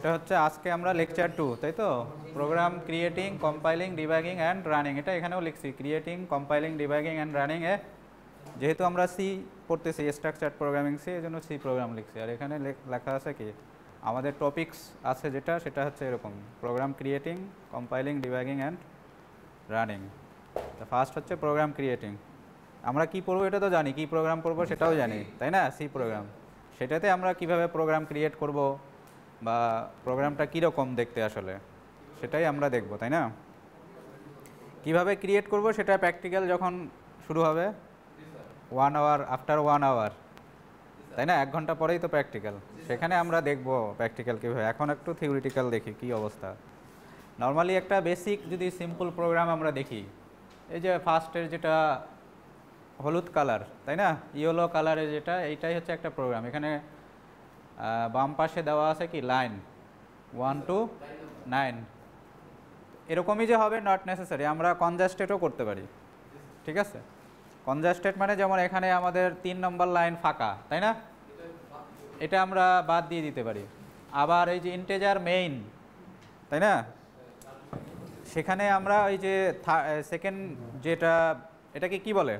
এটা হচ্ছে আজকে আমরা লেকচার 2, তাই তো? Program creating, compiling, debugging and running. এটা এখানেও লিখছি, creating, compiling, debugging and running এ। যেহেতু আমরা সি পড়তেছি, স্ট্রাকচার্ড প্রোগ্রামিং সি, এই জন্য সি প্রোগ্রাম লিখছি। আর এখানে লেখা আছে কি আমাদের টপিকস আছে যেটা, সেটা হচ্ছে এরকম: program creating, compiling, debugging and running. তো ফার্স্ট হচ্ছে প্রোগ্রাম ক্রিয়েটিং। আমরা কি পড়বো এটা তো জানি, কি প্রোগ্রাম পড়বো সেটাও জানি, তাই না? C program. সেটাতে আমরা কিভাবে প্রোগ্রাম ক্রিয়েট করব বা প্রোগ্রামটা কীরকম দেখতে আসলে সেটাই আমরা দেখব, তাই না? কিভাবে ক্রিয়েট করব সেটা প্র্যাকটিক্যাল যখন শুরু হবে 1 আওয়ার, আফটার 1 আওয়ার, তাই না? 1 ঘন্টা পরেই তো প্র্যাকটিক্যাল, সেখানে আমরা দেখব প্র্যাকটিক্যাল কীভাবে। এখন একটু থিওরিটিক্যাল দেখি কী অবস্থা। নর্মালি একটা বেসিক যদি সিম্পল প্রোগ্রাম আমরা দেখি, এই যে ফার্স্টের যেটা হলুদ কালার, তাই না, ইয়েলো কালারের যেটা, এইটাই হচ্ছে একটা প্রোগ্রাম। এখানে বাম পাশে দেওয়া আছে কি লাইন 1 to 9, এরকমই যে হবে নট নেসেসারি, আমরা কনজাস্টেডও করতে পারি, ঠিক আছে? কনজাস্টেড মানে যেমন এখানে আমাদের 3 নম্বর লাইন ফাঁকা, তাই না, এটা আমরা বাদ দিয়ে দিতে পারি। আবার এই যে ইন্টেজার মেইন, তাই না, সেখানে আমরা ওই যে সেকেন্ড যেটা, এটাকে কি বলে,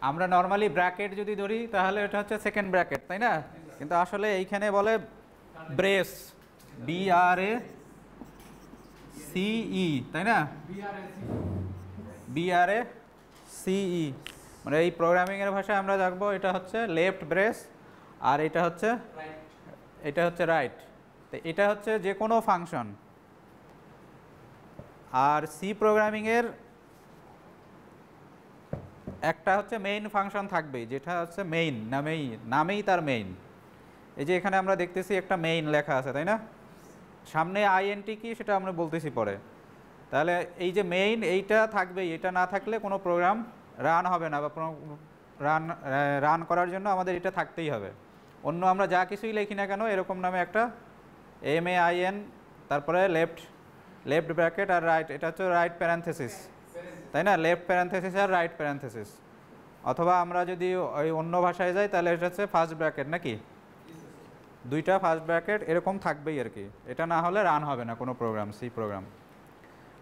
আমরা নর্মালি ব্র্যাকেট যদি ধরি তাহলে এটা হচ্ছে সেকেন্ড ব্র্যাকেট, তাই না? কিন্তু আসলে এইখানে বলে ব্রেস, BRACE, তাই না, BRACE, মানে এই প্রোগ্রামিংয়ের ভাষায় আমরা দেখবো এটা হচ্ছে লেফট ব্রেস আর এটা হচ্ছে রাইট। তো এটা হচ্ছে যে কোনো ফাংশন। আর সি প্রোগ্রামিংয়ের একটা হচ্ছে মেইন ফাংশন থাকবেই, যেটা হচ্ছে মেইন, নামেই তার মেইন। এই যে এখানে আমরা দেখতেছি একটা মেইন লেখা আছে, তাই না? সামনে আইএনটি কি সেটা আমরা বলতেছি পরে। তাহলে এই যে মেইন, এইটা থাকবেই, এটা না থাকলে কোনো প্রোগ্রাম রান হবে না, বা রান করার জন্য আমাদের এটা থাকতেই হবে। অন্য আমরা যা কিছুই লিখি না কেন, এরকম নামে একটা MAIN, তারপরে লেফট ব্র্যাকেট আর রাইট, এটা হচ্ছে রাইট প্যারেনথেসিস, তাই না, লেফট প্যারেনথেসিস আর রাইট প্যারেনথেসিস। অথবা আমরা যদি ওই অন্য ভাষায় যাই তাহলে এটা হচ্ছে ফার্স্ট ব্র্যাকেট, নাকি দুইটা ফার্স্ট ব্র্যাকেট এরকম থাকবেই আর কি। এটা না হলে রান হবে না কোনো প্রোগ্রাম, সি প্রোগ্রাম।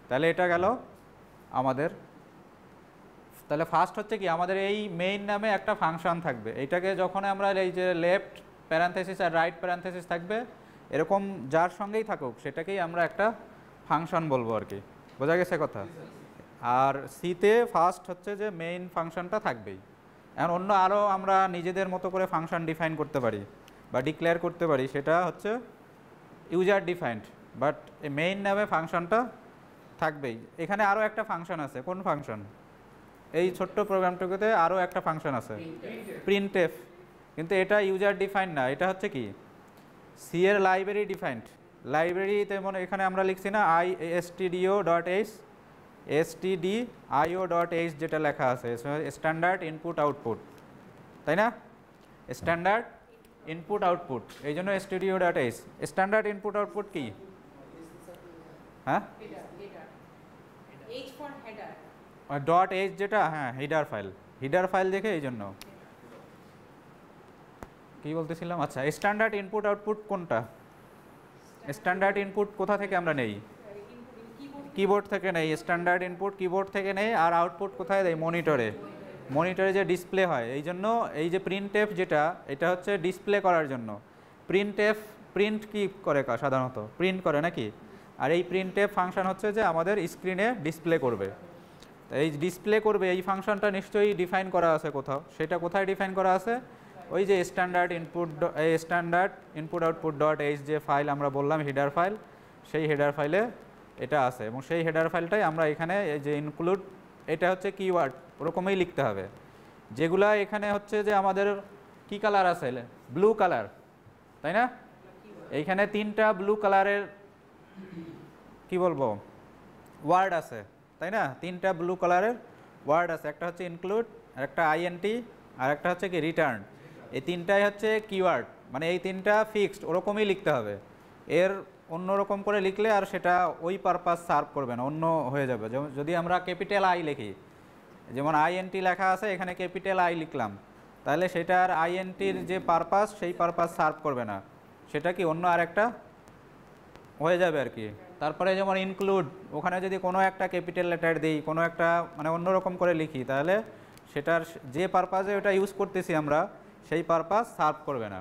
তাহলে এটা গেল আমাদের। তাহলে ফার্স্ট হচ্ছে কি আমাদের এই মেইন নামে একটা ফাংশন থাকবে। এইটাকে যখন আমরা এই যে লেফট প্যারেনথেসিস আর রাইট প্যারেনথেসিস থাকবে, এরকম যার সঙ্গেই থাকুক সেটাকেই আমরা একটা ফাংশন বলবো আর কি। বোঝা গেছে কথা? আর সিতে ফার্স্ট হচ্ছে যে মেইন ফাংশনটা থাকবেই। এখন অন্য আরও আমরা নিজেদের মতো করে ফাংশন ডিফাইন করতে পারি বা ডিক্লেয়ার করতে পারি, সেটা হচ্ছে ইউজার ডিফাইন্ড, বাট এই মেইন নামে ফাংশনটা থাকবেই। এখানে আরও একটা ফাংশন আছে। কোন ফাংশন? এই ছোট্ট প্রোগ্রামটুকুতে আরও একটা ফাংশন আছে, প্রিন্টএফ। কিন্তু এটা ইউজার ডিফাইন্ড না, এটা হচ্ছে কি সি এর লাইব্রেরি ডিফাইন্ড। লাইব্রেরি তেমন এখানে আমরা লিখছি না stdio.h যেটা লেখা আছে, স্ট্যান্ডার্ড ইনপুট আউটপুট, তাই না, স্ট্যান্ডার্ড ইনপুট আউটপুট, এই জন্য stdio.h। স্ট্যান্ডার্ড ইনপুট আউটপুট কি? হ্যাঁ, .h যেটা, হ্যাঁ, হিডার ফাইল দেখে এই জন্য কি বলতেছিলাম। আচ্ছা, স্ট্যান্ডার্ড ইনপুট আউটপুট কোনটা? স্ট্যান্ডার্ড ইনপুট কোথা থেকে আমরা নেই? কিবোর্ড থেকে নেই। স্ট্যান্ডার্ড ইনপুট কিবোর্ড থেকে নেই। আর আউটপুট কোথায় দেয়? মনিটরে যে ডিসপ্লে হয়। এই জন্য এই যে প্রিন্টএফ যেটা, এটা হচ্ছে ডিসপ্লে করার জন্য। প্রিন্ট কি করে সাধারণত? প্রিন্ট করে নাকি? আর এই প্রিন্টএফ ফাংশন হচ্ছে যে আমাদের স্ক্রিনে ডিসপ্লে করবে। এই ডিসপ্লে করবে এই ফাংশনটা নিশ্চয়ই ডিফাইন করা আছে কোথাও। সেটা কোথায় ডিফাইন করা আছে? ওই যে স্ট্যান্ডার্ড ইনপুট আউটপুট .h যে ফাইল আমরা বললাম, হেডার ফাইল, সেই হেডার ফাইলে এটা আছে। এবং সেই হেডার ফাইলটাই আমরা এখানে এই যে ইনক্লুড, এটা হচ্ছে কিওয়ার্ড, ওরকমই লিখতে হবে। যেগুলা এখানে হচ্ছে যে আমাদের কি কালার আছে? ব্লু কালার, তাই না? এইখানে 3টা ব্লু কালারের কি বলবো ওয়ার্ড আছে, তাই না? 3টা ব্লু কালারের ওয়ার্ড আছে। একটা হচ্ছে ইনক্লুড, আর একটা INT, আর একটা হচ্ছে কি রিটার্ন। এই 3টাই হচ্ছে কিওয়ার্ড, মানে এই 3টা ফিক্সড, ওরকমই লিখতে হবে। এর অন্যরকম করে লিখলে আর সেটা ওই পারপাস সার্ভ করবে না, অন্য হয়ে যাবে। যেমন যদি আমরা ক্যাপিটাল I লিখি, যেমন INT লেখা আছে, এখানে ক্যাপিটাল I লিখলাম, তাহলে সেটার INTর যে পারপাস, সেই পারপাস সার্ভ করবে না। সেটা কি অন্য আরেকটা হয়ে যাবে আর কি। তারপরে যেমন ইনক্লুড, ওখানে যদি কোনো একটা ক্যাপিটাল লেটার দিই, কোনো একটা মানে অন্যরকম করে লিখি, তাহলে সেটার যে পারপাজে ওটা ইউজ করতেছি আমরা সেই পারপাস সার্ভ করবে না।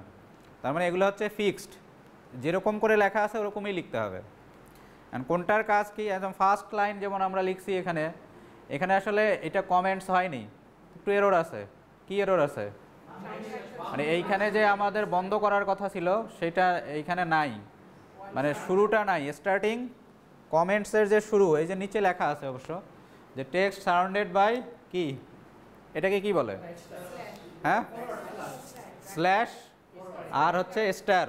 তার মানে এগুলো হচ্ছে ফিক্সড, যেরকম করে লেখা আছে ওরকমই লিখতে হবে। অ্যান্ড কোনটার কাজ কি, একদম ফার্স্ট লাইন যেমন আমরা লিখছি এখানে, এখানে আসলে এটা কমেন্টস হয়নি, একটু এরর আছে। কি এরর আছে? মানে এইখানে যে আমাদের বন্ধ করার কথা ছিল সেটা এইখানে নাই, মানে শুরুটা নাই। স্টার্টিং কমেন্টসের যে শুরু, এই যে নিচে লেখা আছে অবশ্য যে টেক্সট সারাউন্ডেড বাই কি, এটাকে কি বলে? হ্যাঁ, স্ল্যাশ আর হচ্ছে স্টার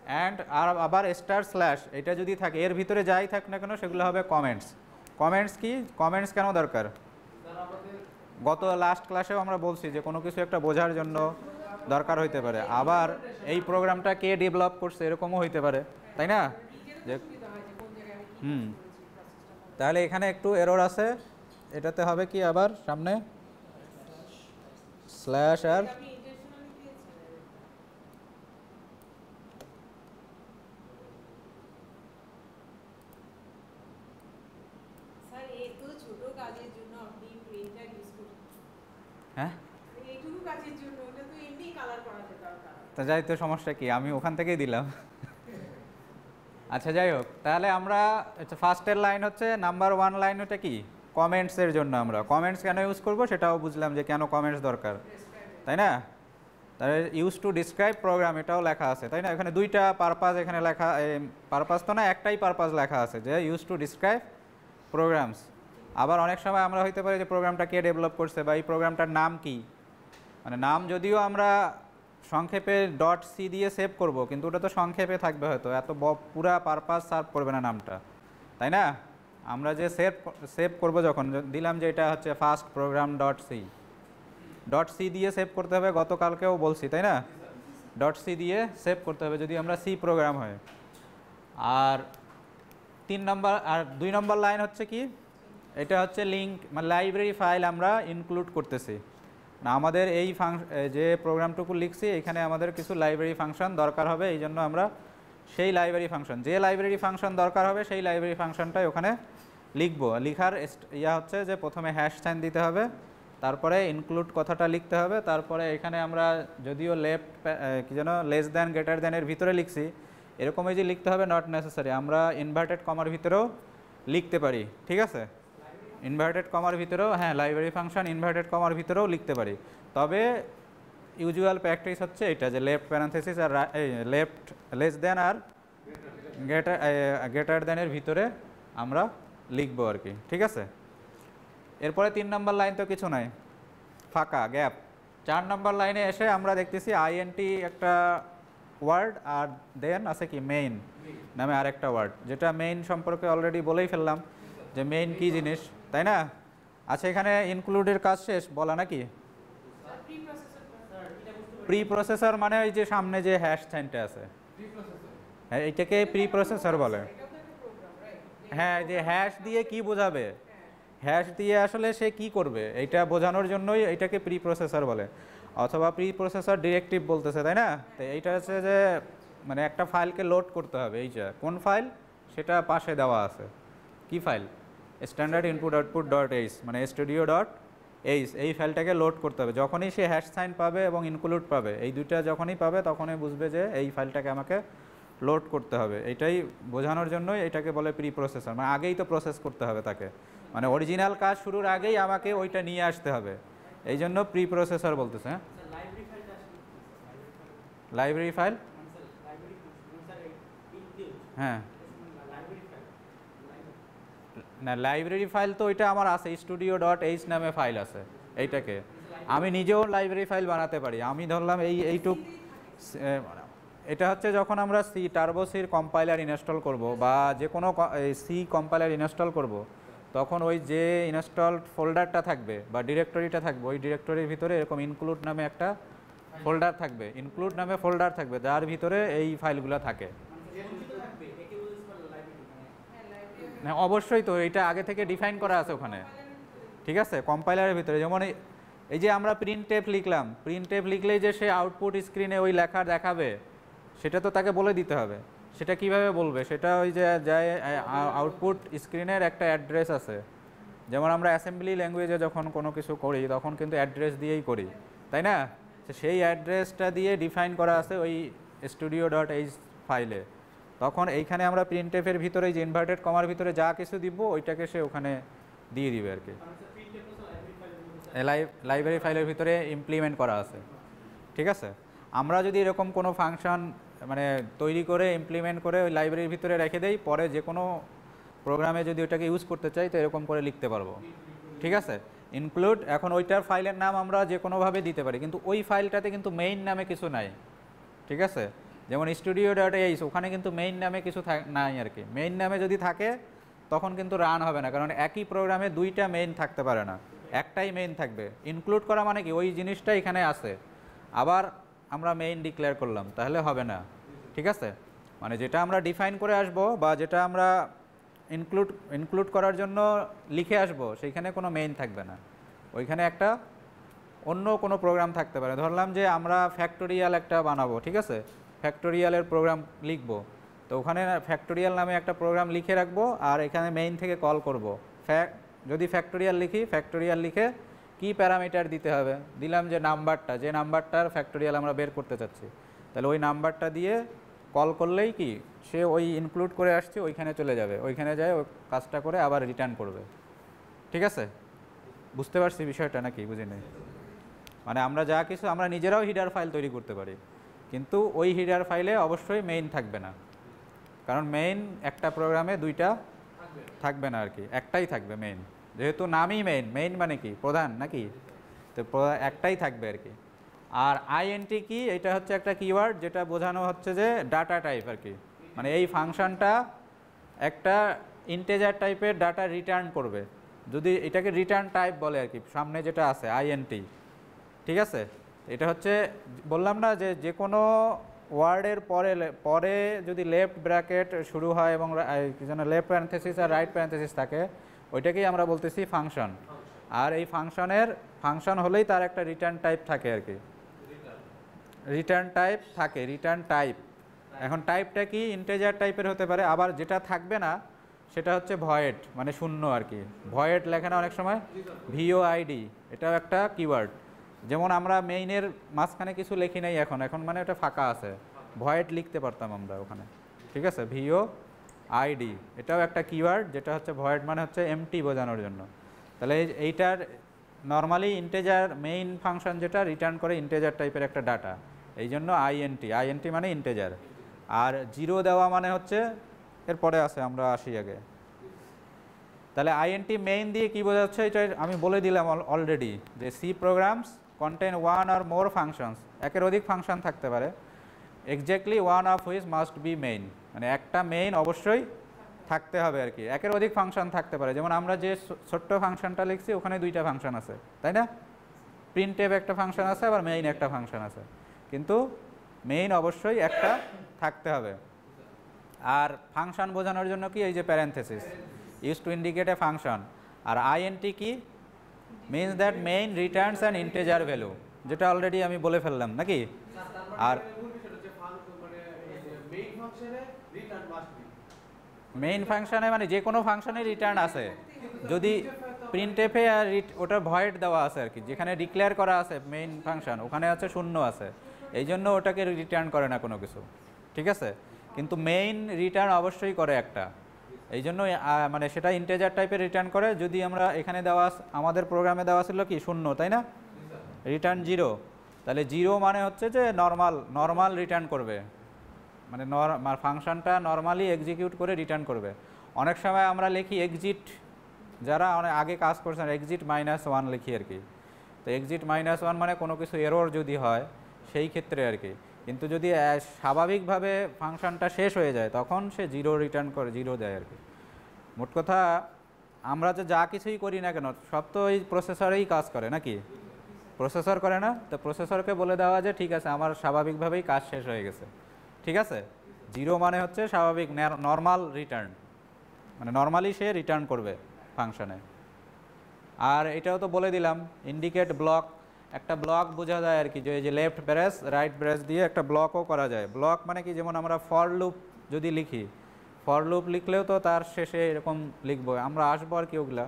অ্যান্ড আর আবার স্টার স্ল্যাশ, এটা যদি থাকে এর ভিতরে যাই থাক না কেন সেগুলো হবে কমেন্টস। কমেন্টস কি, কমেন্টস কেন দরকার? গত লাস্ট ক্লাসেও আমরা বলছি যে কোনো কিছু একটা বোঝার জন্য দরকার হইতে পারে। আবার এই প্রোগ্রামটা কে ডেভেলপ করছে এরকমও হইতে পারে, তাই না? যে তাহলে এখানে একটু এরর আছে, এটাতে হবে কি আবার সামনে স্ল্যাশ আর হ্যাঁ, তা যাই তো, সমস্যা কি, আমি ওখান থেকেই দিলাম। আচ্ছা যাই হোক, তাহলে আমরা ফার্স্টের লাইন হচ্ছে নাম্বার 1 লাইন, ওটা কি কমেন্টসের জন্য। আমরা কমেন্টস কেন ইউজ করব সেটাও বুঝলাম যে কেন কমেন্টস দরকার, তাই না? তাহলে ইউজ টু ডিসক্রাইব প্রোগ্রাম, এটাও লেখা আছে, তাই না? এখানে দুইটা পারপাস এখানে লেখা, পারপাস তো না, একটাই পারপাস লেখা আছে যে ইউজ টু ডিসক্রাইব প্রোগ্রামস। আবার অনেক সময় আমরা হইতে পারি যে প্রোগ্রামটা কে ডেভেলপ করছে বা এই প্রোগ্রামটার নাম কি, মানে নাম যদিও আমরা সংক্ষেপে ডট সি দিয়ে সেভ করব, কিন্তু ওটা তো সংক্ষেপে থাকবে, হয়তো এত পুরা পারপাস সার্ভ করবে না নামটা, তাই না? আমরা যে সেভ করব যখন দিলাম যে এটা হচ্ছে ফার্স্ট প্রোগ্রাম ডট সি দিয়ে সেভ করতে হবে, গতকালকেও বলছি, তাই না? ডট সি দিয়ে সেভ করতে হবে যদি আমরা সি প্রোগ্রাম হয়। আর 2 নম্বর লাইন হচ্ছে কি, এটা হচ্ছে লিঙ্ক, মানে লাইব্রেরি ফাইল আমরা ইনক্লুড করতেছি না। আমাদের এই যে প্রোগ্রামটুকু লিখছি এখানে আমাদের কিছু লাইব্রেরি ফাংশন দরকার হবে, এই জন্য আমরা সেই লাইব্রেরি ফাংশন, যে লাইব্রেরি ফাংশন দরকার হবে সেই লাইব্রেরি ফাংশনটাই ওখানে লিখব। লিখার হচ্ছে যে প্রথমে হ্যাশ সাইন দিতে হবে, তারপরে ইনক্লুড কথাটা লিখতে হবে, তারপরে এখানে আমরা যদিও লেফট কি যেন লেস দ্যান গ্রেটার দ্যানের ভিতরে লিখছি, এরকমই যে লিখতে হবে নট নেসেসারি, আমরা ইনভার্টেড কমার ভিতরেও লিখতে পারি, ঠিক আছে? ইনভার্টেড কমার ভিতরেও, হ্যাঁ, লাইব্রেরি ফাংশন ইনভার্টেড কমার ভিতরেও লিখতে পারি। তবে ইউজুয়াল প্র্যাকটিস হচ্ছে এটা যে লেফট প্যারান্থেসিস আর লেফট লেস দেন আর গ্রেটার দেনের ভিতরে আমরা লিখবো আর কি, ঠিক আছে? এরপরে 3 নম্বর লাইন তো কিছু নাই, ফাঁকা গ্যাপ। 4 নম্বর লাইনে এসে আমরা দেখতেছি আইএনটি একটা ওয়ার্ড, আর দেন আছে কি মেইন নামে আরেকটা ওয়ার্ড, যেটা মেইন সম্পর্কে অলরেডি বলেই ফেললাম যে মেইন কি জিনিস, তাই না? আচ্ছা, এখানে ইনক্লুডের কাজ শেষ বলা নাকি? প্রি প্রসেসর মানে ওই যে সামনে যে হ্যাশ সাইনটা আছে, হ্যাঁ, এইটাকে প্রি প্রসেসর বলে। হ্যাঁ, যে হ্যাশ দিয়ে কি বোঝাবে, হ্যাশ দিয়ে আসলে সে কি করবে এইটা বোঝানোর জন্যই এইটাকে প্রি প্রসেসর বলে, অথবা প্রি প্রসেসর ডিরেক্টিভ বলতেছে, তাই না? তো এইটা হচ্ছে যে মানে একটা ফাইলকে লোড করতে হবে, এইটা কোন ফাইল সেটা পাশে দেওয়া আছে, কি file? Standard input output dot H, মানে স্টুডিও ডট এইচ, এই ফাইলটাকে লোড করতে হবে। যখনই সে হ্যাশ সাইন পাবে এবং ইনক্লুড পাবে, এই দুইটা যখনই পাবে তখনই বুঝবে যে এই ফাইলটাকে আমাকে লোড করতে হবে। এইটাই বোঝানোর জন্যই এটাকে বলে প্রি প্রসেসর, মানে আগেই তো প্রসেস করতে হবে তাকে, মানে অরিজিনাল কাজ শুরুর আগেই আমাকে ওইটা নিয়ে আসতে হবে, এই জন্য প্রি প্রসেসর বলতেছে। হ্যাঁ, লাইব্রেরি ফাইল, হ্যাঁ, না লাইব্রেরি ফাইল তো ওইটা আমার আছে, স্টুডিও ডট এইচ নামে ফাইল আছে, এইটাকে আমি নিজেও লাইব্রেরি ফাইল বানাতে পারি। আমি ধরলাম এইটুক, এটা হচ্ছে যখন আমরা টার্বো সির কম্পাইলার ইনস্টল করব বা যে কোনো সি কম্পাইলার ইনস্টল করব, তখন ওই যে ইনস্টল ফোল্ডারটা থাকবে বা ডিরেক্টরিটা থাকবে, ওই ডিরেক্টরির ভিতরে এরকম ইনক্লুড নামে একটা ফোল্ডার থাকবে, ইনক্লুড নামে ফোল্ডার থাকবে, যার ভিতরে এই ফাইলগুলো থাকে। হ্যাঁ, অবশ্যই তো, এটা আগে থেকে ডিফাইন করা আছে ওখানে, ঠিক আছে? কম্পাইলারের ভিতরে যেমন এই যে আমরা প্রিন্ট টেপ লিখলাম, প্রিন্ট টেপ লিখলেই যে সে আউটপুট স্ক্রিনে ওই লেখা দেখাবে সেটা তো তাকে বলে দিতে হবে। সেটা কিভাবে বলবে? সেটা ওই যে যায় আউটপুট স্ক্রিনের একটা অ্যাড্রেস আছে, যেমন আমরা অ্যাসেম্বলি ল্যাঙ্গুয়েজে যখন কোনো কিছু করি তখন কিন্তু অ্যাড্রেস দিয়েই করি, তাই না? সেই অ্যাড্রেসটা দিয়ে ডিফাইন করা আছে ওই studio.h ফাইলে। তখন এইখানে আমরা প্রিন্টএফের ভিতরে যে ইনভার্টেড কমার ভিতরে যা কিছু দিব ওইটাকে সে ওখানে দিয়ে দিবে আর কি। লাইব্রেরি ফাইলের ভিতরে ইমপ্লিমেন্ট করা আছে, ঠিক আছে? আমরা যদি এরকম কোনো ফাংশন মানে তৈরি করে ইমপ্লিমেন্ট করে ওই লাইব্রেরির ভিতরে রেখে দেই, পরে যে কোনো প্রোগ্রামে যদি ওটাকে ইউজ করতে চাই তো এরকম করে লিখতে পারবো, ঠিক আছে? ইনক্লুড, এখন ওইটার ফাইলের নাম আমরা যে কোনোভাবে দিতে পারি, কিন্তু ওই ফাইলটাতে কিন্তু মেইন নামে কিছু নাই, ঠিক আছে? যেমন studio.h, ওখানে কিন্তু মেইন নামে কিছু নাই আর কি। মেইন নামে যদি থাকে তখন কিন্তু রান হবে না, কারণ একই প্রোগ্রামে দুইটা মেইন থাকতে পারে না, একটাই মেইন থাকবে। ইনক্লুড করা মানে কি, ওই জিনিসটা এখানে আছে, আবার আমরা মেইন ডিক্লেয়ার করলাম, তাহলে হবে না, ঠিক আছে? মানে যেটা আমরা ডিফাইন করে আসব বা যেটা আমরা ইনক্লুড করার জন্য লিখে আসব, সেইখানে কোনো মেইন থাকবে না, ওইখানে একটা অন্য কোনো প্রোগ্রাম থাকতে পারে। ধরলাম যে আমরা ফ্যাক্টোরিয়াল একটা বানাবো, ঠিক আছে? ফ্যাক্টোরিয়ালের প্রোগ্রাম লিখব, তো ওখানে ফ্যাক্টোরিয়াল নামে একটা প্রোগ্রাম লিখে রাখবো, আর এখানে মেইন থেকে কল করব। যদি ফ্যাক্টোরিয়াল লিখি, ফ্যাক্টোরিয়াল লিখে কি প্যারামিটার দিতে হবে, দিলাম যে নাম্বারটা, যে নাম্বারটার ফ্যাক্টোরিয়াল আমরা বের করতে চাচ্ছি, তাহলে ওই নাম্বারটা দিয়ে কল করলেই কি সে ওই ইনক্লুড করে আসছে ওইখানে চলে যাবে, ওইখানে যায় ওই কাজটা করে আবার রিটার্ন করবে, ঠিক আছে? বুঝতে পারছি বিষয়টা নাকি বুঝিনি? মানে আমরা যা কিছু আমরা নিজেরাও হিডার ফাইল তৈরি করতে পারি, কিন্তু ওই হিডার ফাইলে অবশ্যই মেইন থাকবে না, কারণ মেইন একটা প্রোগ্রামে দুইটা থাকবে না আর কি, একটাই থাকবে মেইন, যেহেতু নামই মেইন। মেইন মানে কি, প্রধান নাকি? তো একটাই থাকবে আর কি। আর আইএনটি কি, এটা হচ্ছে একটা কিওয়ার্ড যেটা বোঝানো হচ্ছে যে ডাটা টাইপ আর কি, মানে এই ফাংশনটা একটা ইন্টিজার টাইপের ডাটা রিটার্ন করবে, যদি এটাকে রিটার্ন টাইপ বলে আর কি, সামনে যেটা আছে আইএনটি, ঠিক আছে? এটা হচ্ছে বললাম না যে যে কোনো ওয়ার্ডের পরে যদি লেফট ব্র্যাকেট শুরু হয় এবং যেন লেফট প্যারেনথেসিস আর রাইট প্যারেনথেসিস থাকে, ওইটাকেই আমরা বলতেছি ফাংশন। আর এই ফাংশন হলেই তার একটা রিটার্ন টাইপ থাকে আর কি, রিটার্ন টাইপ থাকে, রিটার্ন টাইপ। এখন টাইপটা কি, ইন্টিজার টাইপের হতে পারে, আবার যেটা থাকবে না সেটা হচ্ছে ভয়েড, মানে শূন্য আর কি। ভয়েড লেখে না অনেক সময়, VOID, এটাও একটা কিওয়ার্ড। যেমন আমরা মেইনের মাঝখানে কিছু লিখি নাই এখন মানে ওটা ফাঁকা আছে, ভয়েড লিখতে পারতাম আমরা ওখানে, ঠিক আছে? VOID এটাও একটা কিওয়ার্ড, যেটা হচ্ছে ভয়েড মানে হচ্ছে এমটি বোঝানোর জন্য। তাহলে এইটার নর্মালি ইন্টিজার মেইন ফাংশন যেটা রিটার্ন করে ইন্টিজার টাইপের একটা ডাটা, এই জন্য আইএনটি মানে ইন্টিজার। আর জিরো দেওয়া মানে হচ্ছে এরপরে আছে, আমরা আসি আগে। তাহলে আইএনটি মেইন দিয়ে কি বোঝাচ্ছে এটা আমি বলে দিলাম অলরেডি, যে C programs contain one or more functions, একের অধিক ফাংশন থাকতে পারে, exactly one of which must be main, মানে একটা মেইন অবশ্যই থাকতে হবে আর কি। একের অধিক ফাংশন থাকতে পারে, যেমন আমরা যে ছোট্ট ফাংশনটা লিখছি ওখানে দুইটা ফাংশন আছে, তাই না? প্রিন্টএফ একটা ফাংশন আছে, আবার মেইন একটা ফাংশন আছে, কিন্তু মেইন অবশ্যই একটা থাকতে হবে। আর ফাংশন বোঝানোর জন্য কি, এই যে parenthesis use to indicate a function. আর আইএনটি কি, means that main returns an integer value, যেটা অলরেডি আমি বলে ফেললাম নাকি। আর মেইন ফাংশনে মানে যে কোনো ফাংশনে রিটার্ন আছে, যদি প্রিন্টএফে আর ওটা ভয়েড দেওয়া আছে আর কি, যেখানে ডিক্লেয়ার করা আছে মেইন ফাংশন ওখানে আছে শূন্য আছে, এই জন্য ওটাকে রিটার্ন করে না কোনো কিছু, ঠিক আছে? কিন্তু মেইন রিটার্ন অবশ্যই করে একটা, এই জন্য মানে সেটা ইন্টিজার টাইপের রিটার্ন করে। যদি আমরা এখানে দেওয়া আমাদের প্রোগ্রামে দেওয়া ছিল কি শূন্য, তাই না? রিটার্ন জিরো, তাহলে জিরো মানে হচ্ছে যে নর্মাল রিটার্ন করবে, মানে ফাংশনটা নর্মালি এক্সিকিউট করে রিটার্ন করবে। অনেক সময় আমরা লিখি এক্সিট, যারা অনেক আগে কাজ করছেন এক্সিট -1 লিখি আর কি। তো এক্সিট -1 মানে কোনো কিছু এরর যদি হয় সেই ক্ষেত্রে আর কি, কিন্তু যদি স্বাভাবিকভাবে ফাংশনটা শেষ হয়ে যায় তখন সে জিরো রিটার্ন করে, জিরো দেয় আর কি। মোট কথা আমরা যে যা কিছুই করি না কেন সব তো এই প্রসেসরেই কাজ করে নাকি, প্রসেসর করে না? তো প্রসেসরকে বলে দেওয়া যে ঠিক আছে আমার স্বাভাবিকভাবেই কাজ শেষ হয়ে গেছে, ঠিক আছে? জিরো মানে হচ্ছে স্বাভাবিক নর্মাল রিটার্ন, মানে নর্মালি সে রিটার্ন করবে ফাংশনে। আর এটাও তো বলে দিলাম ইন্ডিকেট ব্লক। একটা ব্লক বোঝা যায় আর কি, যে এই যে লেফট ব্রেস রাইট ব্রেস দিয়ে একটা ব্লকও করা যায়। ব্লক মানে কি, যেমন আমরা ফর লুপ যদি লিখি, ফর লুপ লিখলেও তো তার শেষে এরকম লিখবো আমরা, আসবো আর কি ওগুলা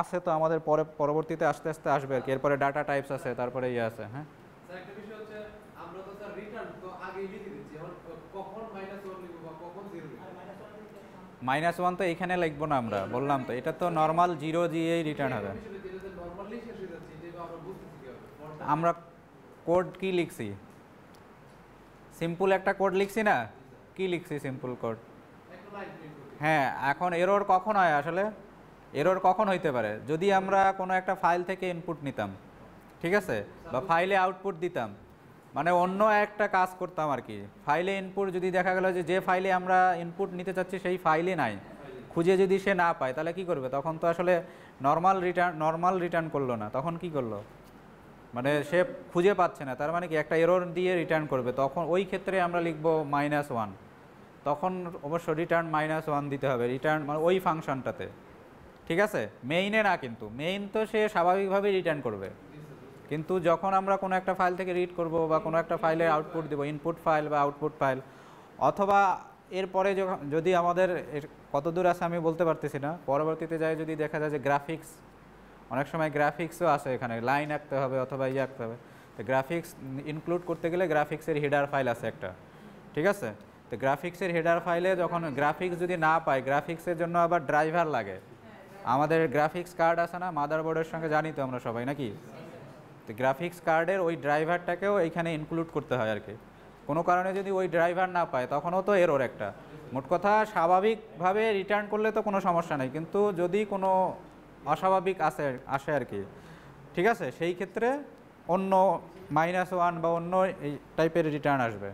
আছে তো আমাদের পরবর্তীতে আস্তে আস্তে আসবে আর কি। এরপরে ডাটা টাইপস আছে, তারপরে ইয়ে আছে। হ্যাঁ স্যার একটা বিষয় হচ্ছে আমরা তো স্যার রিটার্ন তো আগে লিখে দিচ্ছি, এখন কখন -1 লিখব বা কখন 0 লিখব? -1 তো এখানে লিখবো না, আমরা বললাম তো এটা তো নর্মাল 0 দিয়েই রিটার্ন হবে। নরমালি শেষ হয়ে যাচ্ছে, এটা আমরা বুঝতেছি কিভাবে? আমরা কোড কি লিখছি, সিম্পল একটা কোড লিখছি না, কি লিখছি সিম্পল কোড। একটা লাইন প্রিন্ট করি। হ্যাঁ, এখন এরর কখন হয় আসলে, এরর কখন হইতে পারে, যদি আমরা কোনো একটা ফাইল থেকে ইনপুট নিতাম, ঠিক আছে, বা ফাইলে আউটপুট দিতাম, মানে অন্য একটা কাজ করতাম আর কি। ফাইলে ইনপুট যদি দেখা গেল যে ফাইলে আমরা ইনপুট নিতে চাচ্ছি সেই ফাইলে নাই, খুঁজে যদি সে না পায় তাহলে কি করবে, তখন তো আসলে নর্মাল রিটার্ন করলো না, তখন কি করলো, মানে সে খুঁজে পাচ্ছে না, তার মানে কি একটা এরর দিয়ে রিটার্ন করবে, তখন ওই ক্ষেত্রে আমরা লিখব -1, তখন অবশ্য রিটার্ন -1 দিতে হবে, রিটার্ন মানে ওই ফাংশনটাতে, ঠিক আছে, মেইনে না, কিন্তু মেইন তো সে স্বাভাবিকভাবেই রিটার্ন করবে, কিন্তু যখন আমরা কোনো একটা ফাইল থেকে রিড করব বা কোনো একটা ফাইলের আউটপুট দেবো, ইনপুট ফাইল বা আউটপুট ফাইল, অথবা এরপরে যদি আমাদের কত দূর আছে আমি বলতে পারতেছি না, পরবর্তীতে যাই যদি দেখা যায় যে গ্রাফিক্স, অনেক সময় গ্রাফিক্সও আছে এখানে, লাইন আঁকতে হবে অথবা ইয়ে আঁকতে হবে, তো গ্রাফিক্স ইনক্লুড করতে গেলে গ্রাফিক্সের হেডার ফাইল আছে একটা, ঠিক আছে, তো গ্রাফিক্সের হেডার ফাইলে যখন গ্রাফিক্স যদি না পায়, গ্রাফিক্সের জন্য আবার ড্রাইভার লাগে, আমাদের গ্রাফিক্স কার্ড আছে না মাদারবোর্ডের সঙ্গে, জানি তো আমরা সবাই নাকি, তো গ্রাফিক্স কার্ডের ওই ড্রাইভারটাকেও এইখানে ইনক্লুড করতে হয় আর কি। কোনো কারণে যদি ওই ড্রাইভার না পায় তখনও তো এরর একটা, মোট কথা স্বাভাবিকভাবে রিটার্ন করলে তো কোনো সমস্যা নেই, কিন্তু যদি কোনো অস্বাভাবিক আসে আর কি, ঠিক আছে, সেই ক্ষেত্রে অন্য -1 বা অন্য এই টাইপের রিটার্ন আসবে।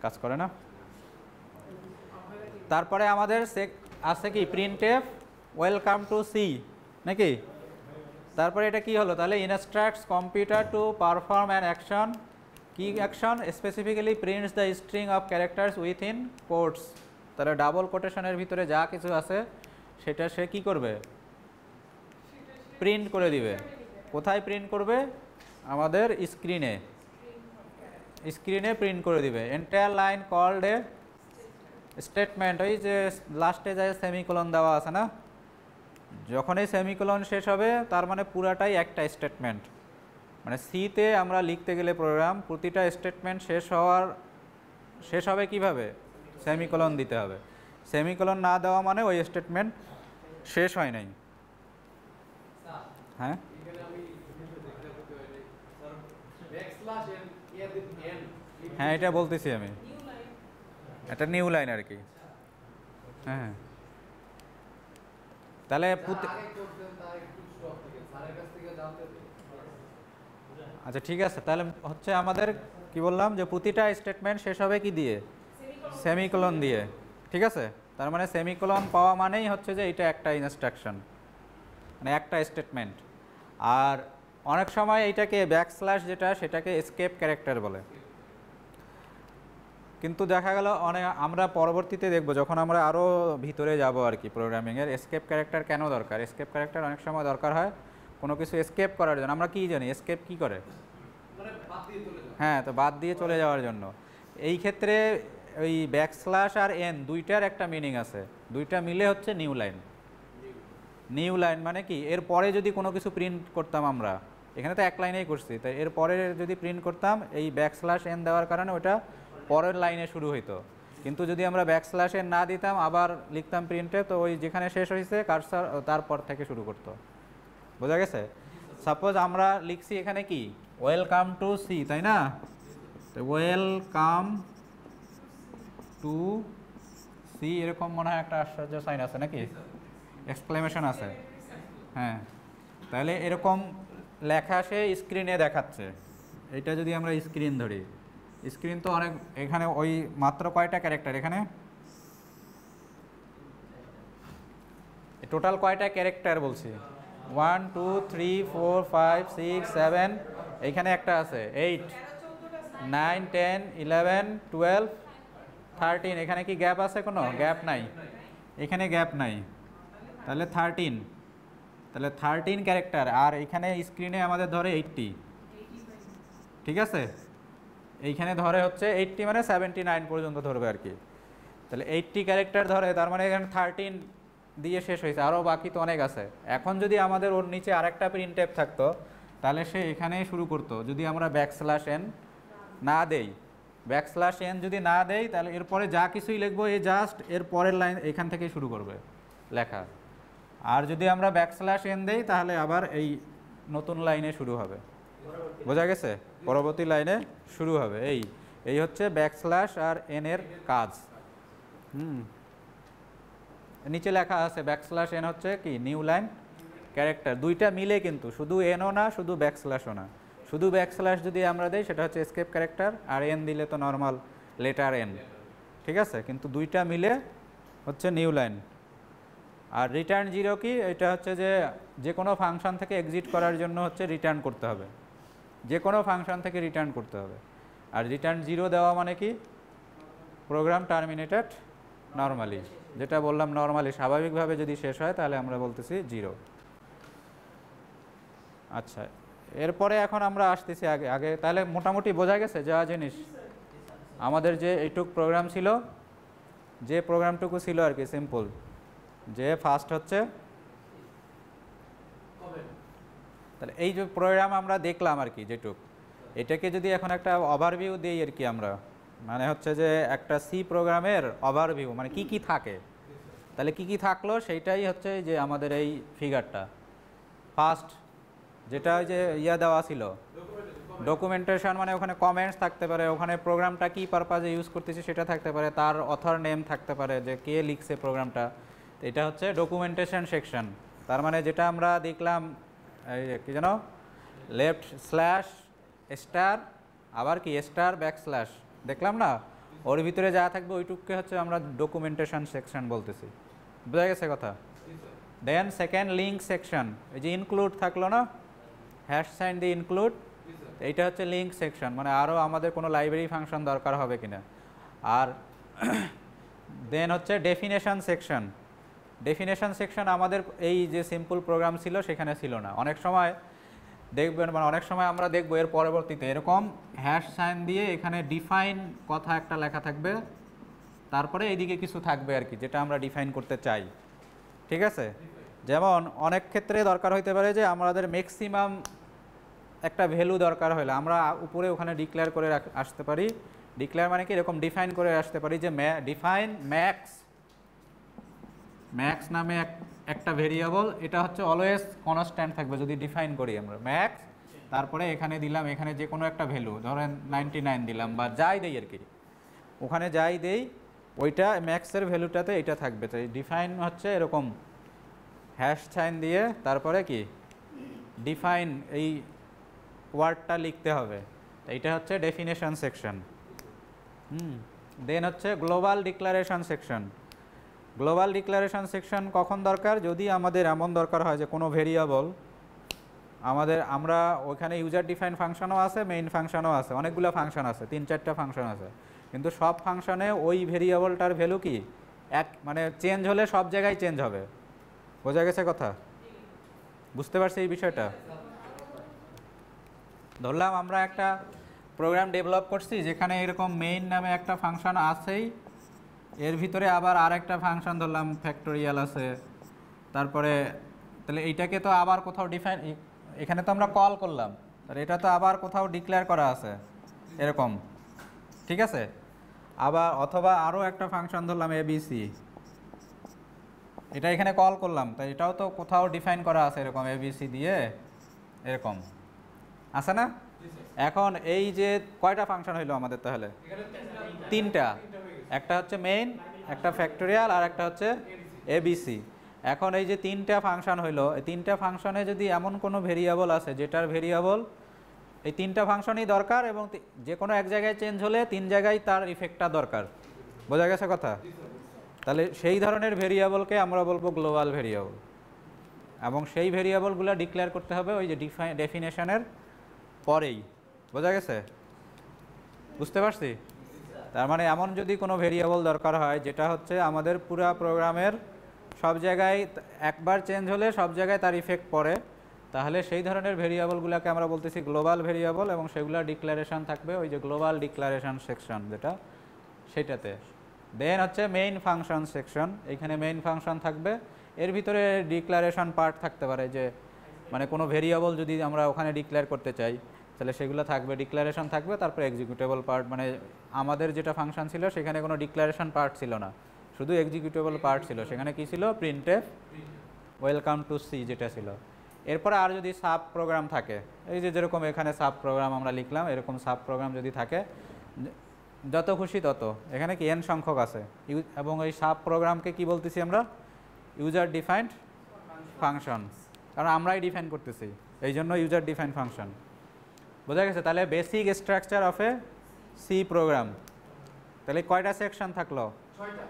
কাজ করে না। তারপরে আমাদের আছে কি প্রিন্টএফ ওয়েলকাম টু সি নাকি, তারপরে এটা কি হলো তাহলে, instructs computer to perform an action, কি action, specifically prints the string of characters within quotes, তাহলে ডাবল কোটেশনের ভিতরে যা কিছু আছে সেটা সে কি করবে, প্রিন্ট করে দিবে। কোথায় প্রিন্ট করবে, আমাদের স্ক্রিনে প্রিন্ট করে দিবে। Entire line called a statement, ওই যে লাস্টে যায় সেমিকোলন দেওয়া আছে না, যখন এই সেমিকোলন শেষ হবে তার মানে পুরাটাই একটা স্টেটমেন্ট, মানে সিতে আমরা লিখতে গেলে প্রোগ্রাম প্রতিটা স্টেটমেন্ট শেষ হবে কিভাবে, সেমিকোলন দিতে হবে, সেমিকোলন না দেওয়া মানে ওই স্টেটমেন্ট শেষ হয় নাই। হ্যাঁ হ্যাঁ এটা বলতেছি আমি, এটা নিউ লাইন আর কি। হ্যাঁ তাহলে আচ্ছা ঠিক আছে, তাহলে হচ্ছে আমাদের কি বললাম যে প্রতিটা স্টেটমেন্ট শেষ হবে কি দিয়ে, সেমিকোলন দিয়ে, ঠিক আছে, তার মানে সেমিকোলন পাওয়া মানেই হচ্ছে যে এটা একটা ইনস্ট্রাকশন, মানে একটা স্টেটমেন্ট। আর অনেক সময় এইটাকে ব্যাকস্ল্যাশ যেটা সেটাকে এসকেপ ক্যারেক্টার বলে, কিন্তু দেখা গেল আমরা পরবর্তীতে দেখব যখন আমরা আরও ভিতরে যাব আর কি প্রোগ্রামিংয়ের, এসকেপ ক্যারেক্টার কেন দরকার, এসকেপ ক্যারেক্টার অনেক সময় দরকার হয় কোনো কিছু এসকেপ করার জন্য। আমরা কি জানি এসকেপ কি করে, হ্যাঁ, তো বাদ দিয়ে চলে যাওয়ার জন্য। এই ক্ষেত্রে ওই ব্যাকস্ল্যাশ আর এন দুইটার একটা মিনিং আছে, দুইটা মিলে হচ্ছে নিউ লাইন। নিউ লাইন মানে কি, এর পরে যদি কোনো কিছু প্রিন্ট করতাম আমরা, এখানে তো এক লাইনেই করছি, তাই এর পরে যদি প্রিন্ট করতাম এই ব্যাকস্ল্যাশ এন দেওয়ার কারণে ওটা পরের লাইনে শুরু হইতো, কিন্তু যদি আমরা ব্যাকস্ল্যাশ এন না দিতাম আবার লিখতাম প্রিন্টে, তো ওই যেখানে শেষ হয়েছে কার্সর তারপর থেকে শুরু করতো। বোঝা গেছে? সাপোজ আমরা লিখছি এখানে কি ওয়েলকাম টু সি, তাই না, তো ওয়েলকাম টু সি এরকম মনে হয় একটা আশ্চর্য সাইন আছে নাকি, এক্সক্লেমেশন আছে, হ্যাঁ, তাহলে এরকম লেখা সে স্ক্রিনে দেখাচ্ছে। এটা যদি আমরা স্ক্রিন ধরি, স্ক্রিন তো অনেক, এখানে ওই মাত্র কয়টা ক্যারেক্টার, এখানে টোটাল কয়টা ক্যারেক্টার বলছি, 1 2 3 4 5 6 7, এইখানে একটা আছে 8 9 10 11 12 13, এখানে কি গ্যাপ আছে, কোনো গ্যাপ নাই, এখানে গ্যাপ নাই, তাহলে 13, তাহলে 13 ক্যারেক্টার, আর এখানে স্ক্রিনে আমাদের ধরে 80, ঠিক আছে, এইখানে ধরে হচ্ছে 80 মানে 79 পর্যন্ত ধরবে আর কি। তাহলে 80 ক্যারেক্টার ধরে, তার মানে এখানে 13 দিয়ে শেষ হয়েছে, আরও বাকি তো অনেক আছে। এখন যদি আমাদের ওর নিচে আরেকটা প্রিন্টএফ থাকতো তাহলে সে এখানেই শুরু করতো, যদি আমরা \n না দেই, \n যদি না দেই তাহলে এরপরে যা কিছুই লিখবো এই জাস্ট এর পরের লাইন এখান থেকেই শুরু করবে লেখা। আর যদি আমরা \n দেই তাহলে আবার এই নতুন লাইনে শুরু হবে। বোঝা গেছে? পরবর্তী লাইনে শুরু হবে। এই হচ্ছে \n এর কাজ। নিচে লেখা আছে \n হচ্ছে কি নিউ লাইন ক্যারেক্টার, দুইটা মিলে কিন্তু, শুধু এনও না শুধু \ও না। শুধু \, যদি আমরা দেই সেটা হচ্ছে এসকেপ ক্যারেক্টার, আর n দিলে তো নর্মাল লেটার n, ঠিক আছে, কিন্তু দুইটা মিলে হচ্ছে নিউ লাইন। আর রিটার্ন 0 কি, এটা হচ্ছে যে কোনো ফাংশন থেকে এক্সিট করার জন্য হচ্ছে রিটার্ন করতে হবে, যে কোনো ফাংশন থেকে রিটার্ন করতে হবে। আর রিটার্ন 0 দেওয়া মানে কি, প্রোগ্রাম টার্মিনেটেড নর্মালি, যেটা বললাম নর্মালি স্বাভাবিকভাবে যদি শেষ হয় তাহলে আমরা বলতেছি 0। আচ্ছা, এরপরে এখন আমরা আসতেছি আগে তাহলে মোটামুটি বোঝা গেছে যা জিনিস আমাদের যে এইটুক প্রোগ্রাম ছিল, যে প্রোগ্রামটুকু ছিল আর কি সিম্পল, যে ফার্স্ট হচ্ছে তাহলে এই যে প্রোগ্রাম আমরা দেখলাম আর কি যেটুক, এটাকে যদি এখন একটা ওভারভিউ দিই আর কি আমরা, মানে হচ্ছে যে একটা সি প্রোগ্রামের ওভারভিউ মানে কি কি থাকে, তাহলে কি কি থাকলো সেইটাই হচ্ছে যে আমাদের এই ফিগারটা। ফার্স্ট যেটা ওই যে দেওয়া ছিল ডকুমেন্টেশন, মানে ওখানে কমেন্টস থাকতে পারে, ওখানে প্রোগ্রামটা কি পারপাজে ইউজ করতেছে সেটা থাকতে পারে, তার অথর নেম থাকতে পারে যে কে লিখছে প্রোগ্রামটা। এটা হচ্ছে ডকুমেন্টেশন সেকশন। তার মানে যেটা আমরা দেখলাম এই কি যেন লেফট/* আবার কি *\/ দেখলাম না, ওর ভিতরে যা থাকবে ওইটুককে হচ্ছে আমরা ডকুমেন্টেশন সেকশন বলতেছি। বোঝা গেছে কথা? দেন সেকেন্ড লিঙ্ক সেকশন, এই যে ইনক্লুড থাকলো না, # দিয়ে ইনক্লুড, এইটা হচ্ছে লিঙ্ক সেকশন, মানে আরও আমাদের কোনো লাইব্রেরি ফাংশন দরকার হবে কিনা। আর দেন হচ্ছে ডেফিনেশন সেকশন। ডেফিনেশন সেকশন আমাদের এই যে সিম্পল প্রোগ্রাম ছিল সেখানে ছিল না, অনেক সময় দেখবেন, মানে অনেক সময় আমরা দেখবো এর পরবর্তীতে এরকম # দিয়ে এখানে ডিফাইন কথা একটা লেখা থাকবে, তারপরে এইদিকে কিছু থাকবে আর কি যেটা আমরা ডিফাইন করতে চাই, ঠিক আছে। যেমন অনেক ক্ষেত্রে দরকার হইতে পারে যে আমাদের ম্যাক্সিমাম একটা ভ্যালু দরকার হলে আমরা উপরে ওখানে ডিক্লেয়ার করে আসতে পারি। ডিক্লেয়ার মানে কি, এরকম ডিফাইন করে আসতে পারি যে ডিফাইন ম্যাক্স নামে একটা ভেরিয়েবল, এটা হচ্ছে অলওয়েজ কনস্ট্যান্ট থাকবে যদি ডিফাইন করি আমরা ম্যাক্স, তারপরে এখানে দিলাম এখানে যে কোনো একটা ভ্যালু, ধরেন 99 দিলাম বা যাই দেই আর কি, ওখানে যাই দেই ওইটা ম্যাক্সের ভ্যালুটাতে এটা থাকবে। তো ডিফাইন হচ্ছে এরকম # দিয়ে তারপরে কি ডিফাইন এই ওয়ার্ডটা লিখতে হবে, এইটা হচ্ছে ডেফিনেশন সেকশন। দেন হচ্ছে global declaration section. Global declaration section কখন দরকার, যদি আমাদের এমন দরকার হয় যে কোনো ভেরিয়েবল আমরা ওখানে ইউজার ডিফাইন ফাংশনও আছে, মেইন ফাংশনও আছে, অনেকগুলো ফাংশন আছে, 3-4টা ফাংশন আছে, কিন্তু সব ফাংশনে ওই ভেরিয়েবলটার ভ্যালু কি এক, মানে চেঞ্জ হলে সব জায়গায় চেঞ্জ হবে। বোঝা গেছে কথা? বুঝতে পারছি এই বিষয়টা? ধরলাম আমরা একটা প্রোগ্রাম ডেভেলপ করছি যেখানে এরকম মেইন নামে একটা ফাংশন আছেই, এর ভিতরে আবার আরেকটা ফাংশন ধরলাম ফ্যাক্টোরিয়াল আছে, তারপরে তাহলে এইটাকে তো আবার কোথাও ডিফাইন, এখানে তো আমরা কল করলাম, তাহলে এটা তো আবার কোথাও ডিক্লেয়ার করা আছে এরকম, ঠিক আছে। আবার অথবা আরও একটা ফাংশন ধরলাম ABC, এটা এখানে কল করলাম, তাই এটাও তো কোথাও ডিফাইন করা আছে এরকম ABC দিয়ে, এরকম আছে না। এখন এই যে কয়টা ফাংশন হইলো আমাদের তাহলে? 3টা, একটা হচ্ছে মেইন, একটা ফ্যাক্টোরিয়াল, আর একটা হচ্ছে ABC। এখন এই যে 3টা ফাংশন হইলো, এই 3টা ফাংশনে যদি এমন কোনো ভেরিয়েবল আছে যেটার ভেরিয়েবল এই 3টা ফাংশনই দরকার এবং যে কোনো এক জায়গায় চেঞ্জ হলে 3 জায়গায় তার ইফেক্টটা দরকার। বোঝা গেছে কথা? তাহলে সেই ধরনের ভেরিয়েবলকে আমরা বলবো গ্লোবাল ভেরিয়েবল, এবং সেই ভেরিয়েবলগুলো ডিক্লেয়ার করতে হবে ওই যে ডেফিনেশনের পরেই। বোঝা গেছে? বুঝতে পারছি? তার মানে এমন যদি কোনো ভেরিয়েবল দরকার হয় যেটা হচ্ছে আমাদের পুরা প্রোগ্রামের সব জায়গায় একবার চেঞ্জ হলে সব জায়গায় তার ইফেক্ট পড়ে, তাহলে সেই ধরনের ভেরিয়েবলগুলোকে আমরা বলতেছি গ্লোবাল ভেরিয়েবল, এবং সেগুলোর ডিক্লারেশন থাকবে ওই যে গ্লোবাল ডিক্লারেশন সেকশন যেটা সেটাতে। দেন হচ্ছে মেইন ফাংশন সেকশন, এইখানে মেইন ফাংশন থাকবে, এর ভিতরে ডিক্লারেশন পার্ট থাকতে পারে, যে মানে কোনো ভেরিয়েবল যদি আমরা ওখানে ডিক্লেয়ার করতে চাই তাহলে সেগুলো থাকবে, ডিক্লারেশন থাকবে, তারপরে এক্সিকিউটেবল পার্ট। মানে আমাদের যেটা ফাংশন ছিল সেখানে কোনো ডিক্লারেশন পার্ট ছিল না, শুধু এক্সিকিউটেবল পার্ট ছিল। সেখানে কি ছিল? প্রিন্টএফ ওয়েলকাম টু সি যেটা ছিল। এরপরে আর যদি সাব প্রোগ্রাম থাকে, এই যে যেরকম এখানে সাব প্রোগ্রাম আমরা লিখলাম, এরকম সাব প্রোগ্রাম যদি থাকে যত খুশি তত, এখানে কি এন সংখ্যক আছে, এবং এই সাব প্রোগ্রামকে কি বলতেছি আমরা? ইউজার ডিফাইন্ড ফাংশন, কারণ আমরাই ডিফাইন করতেছি, এই জন্য ইউজার ডিফাইন্ড ফাংশন। বোঝা গেছে? তাহলে basic structure of a C program. তাহলে কয়টা সেকশন থাকলো? 6টা।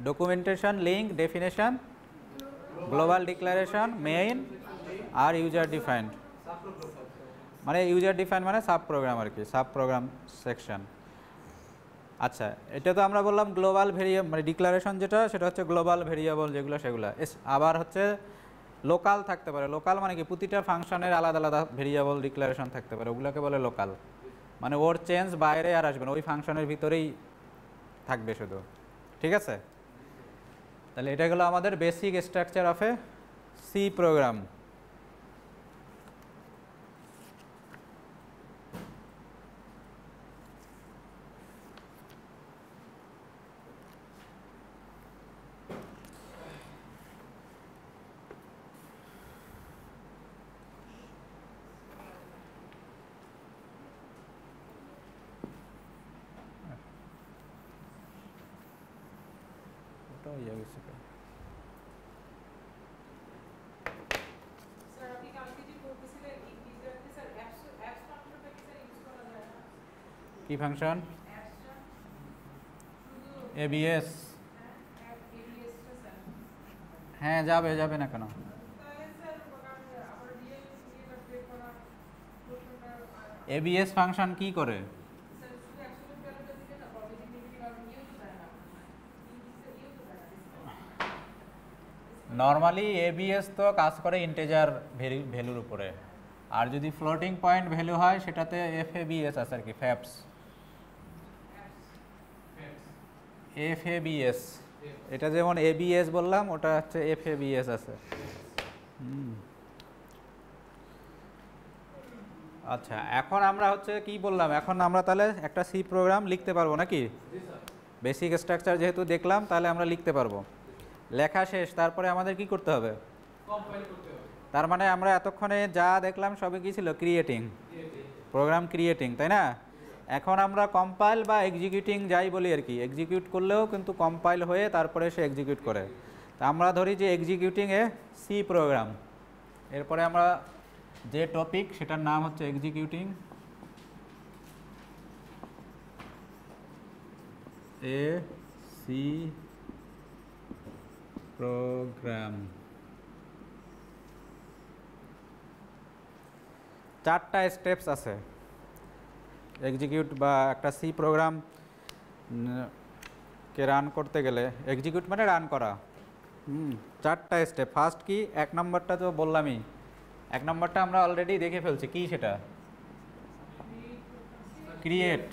Documentation, link, definition, global declaration, main আর ইউজার ডিফাইন্ড। মানে ইউজার ডিফাইন মানে সাব প্রোগ্রাম আর কি, সাব প্রোগ্রাম সেকশন। আচ্ছা, এটা তো আমরা বললাম গ্লোবাল ভেরিয়েবল, মানে ডিক্লারেশন যেটা সেটা হচ্ছে গ্লোবাল ভেরিয়েবল যেগুলো সেগুলো। আবার হচ্ছে লোকাল থাকতে পারে। লোকাল মানে কি? প্রতিটা ফাংশনের আলাদা আলাদা ভেরিয়েবল ডিক্লারেশন থাকতে পারে, ওগুলোকে বলে লোকাল। মানে ওর চেঞ্জ বাইরে আর আসবে না, ওই ফাংশনের ভিতরেই থাকবে শুধু। ঠিক আছে? তাহলে এটা গেলো আমাদের basic structure of a C program. কি ফাংশন? এবিএস। হ্যাঁ, যাবে, যাবে না কেন? এবিএস ফাংশন কি করে? নর্মালি এবিএস তো কাজ করে ইন্টিজার ভ্যালুর উপরে, আর যদি ফ্লোটিং পয়েন্ট ভ্যালু হয় সেটাতে এফএবিএস আছে আর কি, ফ্যাপস। এফএবিএস, এটা যেমন এবিএস বললাম, ওটা হচ্ছে এফএবিএস আছে। আচ্ছা, এখন আমরা হচ্ছে কি বললাম, এখন আমরা তাহলে একটা সি প্রোগ্রাম লিখতে পারবো নাকি? বেসিক স্ট্রাকচার যেহেতু দেখলাম, তাহলে আমরা লিখতে পারবো। লেখা শেষ, তারপরে আমাদের কি করতে হবে? কম্পাইল করতে হবে। তার মানে আমরা এতক্ষণে যা দেখলাম সবই কি ছিল? ক্রিয়েটিং, প্রোগ্রাম ক্রিয়েটিং, তাই না? এখন আমরা কম্পাইল বা এক্সিকিউটিং যাই বলি আর কি, এক্সিকিউট করলেও কিন্তু কম্পাইল হয়ে তারপরে সে এক্সিকিউট করে। তা আমরা ধরি যে এক্সিকিউটিং এ সি প্রোগ্রাম, এরপরে আমরা যে টপিক সেটার নাম হচ্ছে এক্সিকিউটিং এ সি প্রোগ্রাম। চারটা স্টেপস আছে এক্সিকিউট বা একটা সি প্রোগ্রাম কে রান করতে গেলে। এক্সিকিউট মানে রান করা। চারটা স্টেপ। ফার্স্ট কি? এক নম্বরটা তো বললামই, এক নম্বরটা আমরা অলরেডি দেখে ফেলছি, কি সেটা? ক্রিয়েট।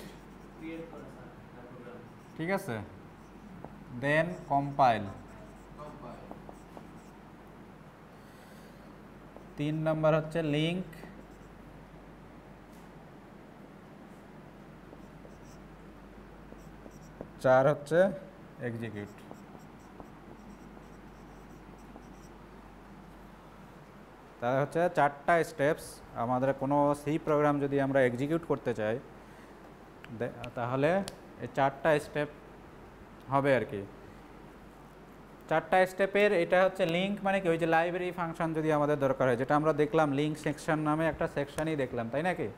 ঠিক আছে, দেন কম্পাইল। 3 নম্বর হচ্ছে লিঙ্ক। 4 হচ্ছে এক্সিকিউট। তাহলে হচ্ছে চারটা স্টেপস। আমাদের কোনো সি প্রোগ্রাম যদি আমরা এক্সিকিউট করতে চাই তাহলে এই চারটা স্টেপ হবে আর কি। চারটা স্টেপের এটা হচ্ছে লিঙ্ক, মানে কি? ওই যে লাইব্রেরি ফাংশন যদি আমাদের দরকার হয়, যেটা আমরা দেখলাম লিঙ্ক সেকশন নামে একটা সেকশনই দেখলাম, তাই নাকি?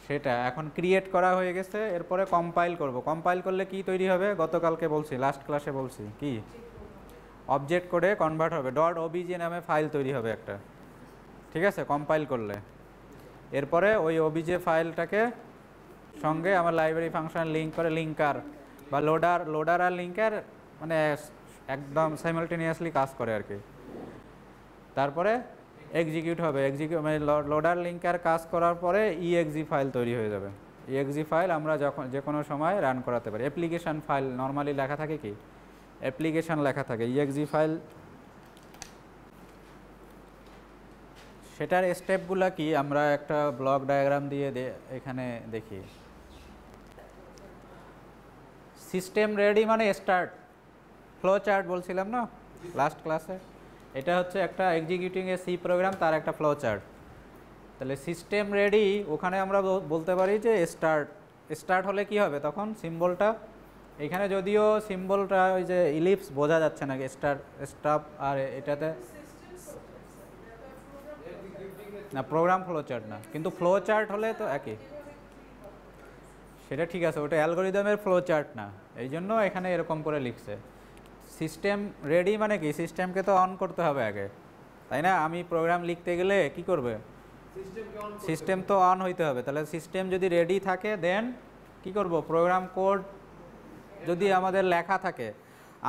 সেটা এখন ক্রিয়েট করা হয়ে গেছে, এরপরে কম্পাইল করব। কম্পাইল করলে কি তৈরি হবে? গতকালকে বলছি, লাস্ট ক্লাসে বলছি, কি? অবজেক্ট কোডে কনভার্ট হবে, .obj নামে ফাইল তৈরি হবে একটা। ঠিক আছে, কম্পাইল করলে এরপরে ওই ওবিজে ফাইলটাকে সঙ্গে আমার লাইব্রেরি ফাংশন লিঙ্ক করে, লিঙ্কার বা লোডার আর লিঙ্কার মানে একদম সাইমালটেনিয়াসলি কাজ করে আর কি। তারপরে এক্সিকিউট হবে, মানে লোডার লিঙ্কার কাজ করার পরে ইএক্সি ফাইল তৈরি হয়ে যাবে। ইএক্সি ফাইল আমরা যখন যে কোনো সময় রান করাতে পারি। অ্যাপ্লিকেশান ফাইল নর্মালি লেখা থাকে, কি অ্যাপ্লিকেশান লেখা থাকে, ইএক্সি ফাইল সেটার স্টেপগুলো কি আমরা একটা ব্লক ডায়াগ্রাম দিয়ে এখানে দেখি। সিস্টেম রেডি মানে স্টার্ট, ফ্লো চার্ট বলছিলাম না লাস্ট ক্লাসে, এটা হচ্ছে একটা এক্সিকিউটিং এ সি প্রোগ্রাম, তার একটা ফ্লো চার্ট। তাহলে সিস্টেম রেডি ওখানে আমরা বলতে পারি যে স্টার্ট হলে কি হবে তখন সিম্বলটা, এখানে যদিও সিম্বলটা ওই যে ইলিপস বোঝা যাচ্ছে না, স্টাফ আর এটাতে না, প্রোগ্রাম ফ্লো চার্ট না, কিন্তু ফ্লো চার্ট হলে তো একই, সেটা ঠিক আছে, ওটা অ্যালগরিদমের ফ্লো চার্ট না, এই জন্য এখানে এরকম করে লিখছে। সিস্টেম রেডি মানে কি, সিস্টেমকে তো অন করতে হবে আগে, তাই না? আমি প্রোগ্রাম লিখতে গেলে কি করবে, সিস্টেম তো অন হইতে হবে। তাহলে সিস্টেম যদি রেডি থাকে দেন কি করব, প্রোগ্রাম কোড যদি আমাদের লেখা থাকে,